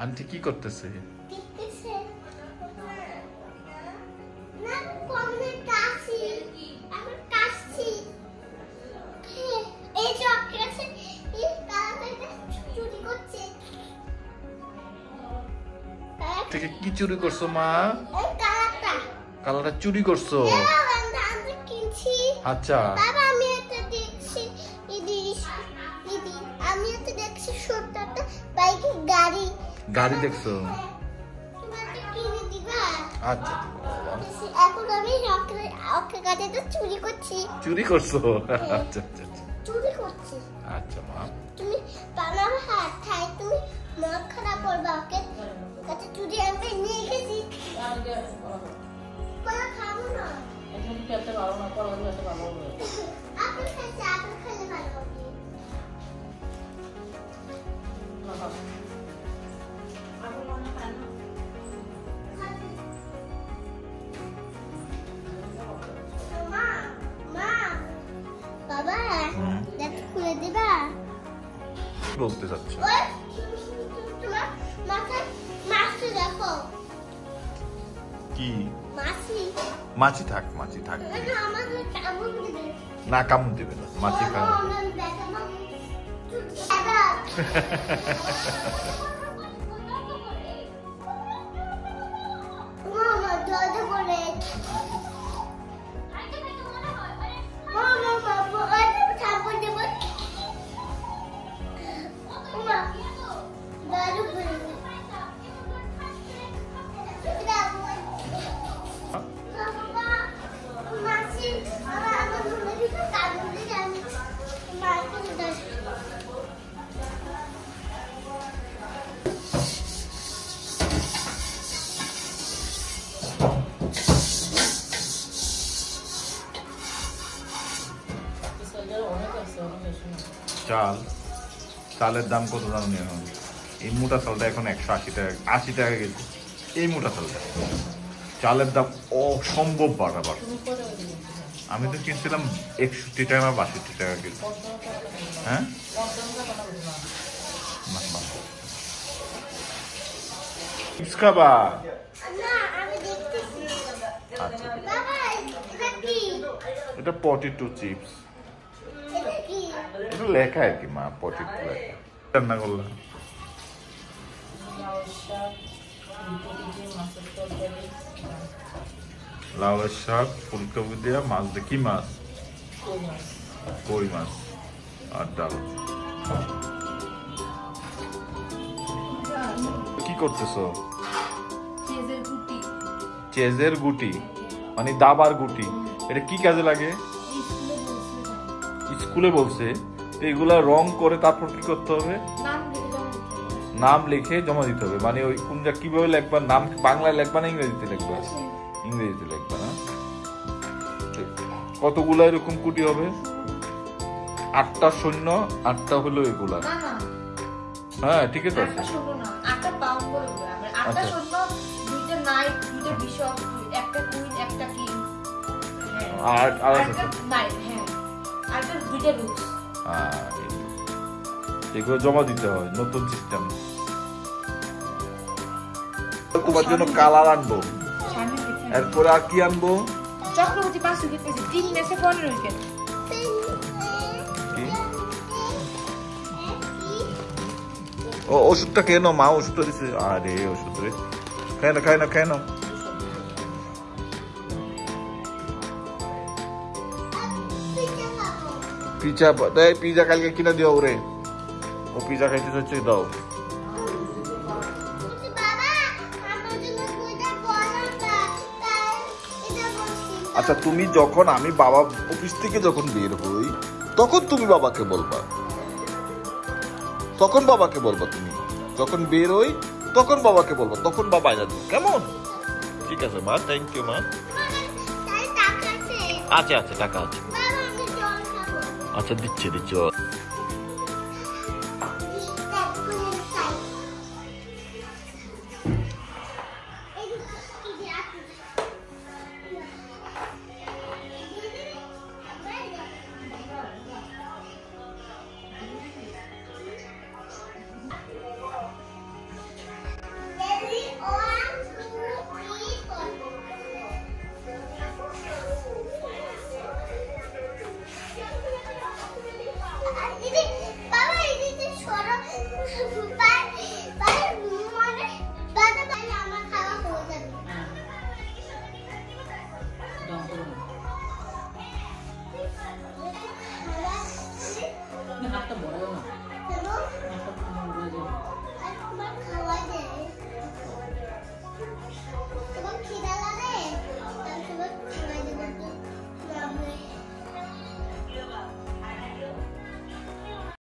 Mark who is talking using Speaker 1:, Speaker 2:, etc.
Speaker 1: Aunty কি করতেছে? থেকে কি চুরি করছো মা? কালারটা চুরি করছো? আচ্ছা গাড়ি দেখছো? আচ্ছা
Speaker 2: এখন আমি ওকে কাছে তো চুরি করছি।
Speaker 1: চুরি করছো? আচ্ছা আচ্ছা
Speaker 2: চুরি করছি।
Speaker 1: আচ্ছা মা
Speaker 2: তুমি বানার হাত খাই তুমি মন খারাপ করবা ওকে কাছে চুরি আমি নিয়ে গেছি। কোন খাবো না এখন খেতে পারো না পরে খেতে পারো আপনি খাইছে আপনি খেলে ভালো হবে। আপনি মনে খান মা মা বাবা দেখ খুলে দিবা
Speaker 1: বলতে যাচ্ছ?
Speaker 2: তোমার মাথায় মাছি দেখো
Speaker 1: কি
Speaker 2: মাছি?
Speaker 1: মাছি থাক মাছি থাক
Speaker 2: না আমাদের কামড় দিবে
Speaker 1: না কামড় দিবে না মাছি খাবে
Speaker 2: মামা দরজা করে মামা বাবা আরে থাপড় দেব মামা দারু করে মাছি আমার মনে ভিতর কামড় দিয়ে আমি মাকে দাও।
Speaker 1: চাল চালের দাম কত জানি এখন? এই মোটা চালটা এখন 180 টাকা 80 টাকা কেজি। এই মোটা চালটা চালের দাম অসম্ভব বাড়াবার। আমি তো কিনছিলাম 61 টাকা বা 62 টাকা কেজি। হ্যাঁ চিপস খাবা?
Speaker 2: না আমি দেখতেছি।
Speaker 1: আচ্ছা
Speaker 2: বাবা এটা কি?
Speaker 1: এটা পটেটো চিপস।
Speaker 2: এটা কি?
Speaker 1: এটা লেখা আর কি মা পটেটো লেখা। রান্না করলাম লাউয়ের শাক ফুলকপি দিয়ে মাছ দিয়ে। কি মাছ? কই মাছ আর ডাল। কি করতেছো? চেজের গুটি মানে দাবার গুটি। এটা কি কাজে লাগে? স্কুলে বলছে এগুলা রং করে তারপর কি করতে হবে? নাম লিখে জমা দিতে হবে। মানে ওই কোনটা কিভাবে লিখবা? নাম বাংলায় লিখবা না ইংরেজিতে লিখবা? ইংরেজিতে লিখবা না? কতগুলা এরকম কুটি হবে? 8টা শূন্য 8টা হলো এগুলা। হ্যাঁ ঠিক আছে। এগুলো জমা দিতে হয় নতুন সিস্টেম। তোমার জন্য কালার আনবো, এরপরে আর কি আনবো?
Speaker 3: চক্রবর্তী 5 উইকেট পেয়েছে, 3 ম্যাচে 15 উইকেট।
Speaker 1: ও ওষুধটা খেয়ে নাও, মা ওষুধটা দিছে। আরে ওষুধ রে, খাই না খাই না খাই না। পিজা দেয়, পিজা কালকে কিনে দিও ওরে। ও পিজা খাইতে চাচ্ছে, দাও। আচ্ছা তুমি যখন আমি বাবা অফিস থেকে যখন বের হই তখন তুমি বাবাকে বলবা, তখন বাবাকে বলবা। তুমি যখন বের হই তখন বাবাকে বলবা, তখন বাবা জানবো। কেমন? ঠিক আছে মা, থ্যাংক ইউ মা। আচ্ছা আচ্ছা টাকা আছে, আচ্ছা দিচ্ছে দিচ্ছে।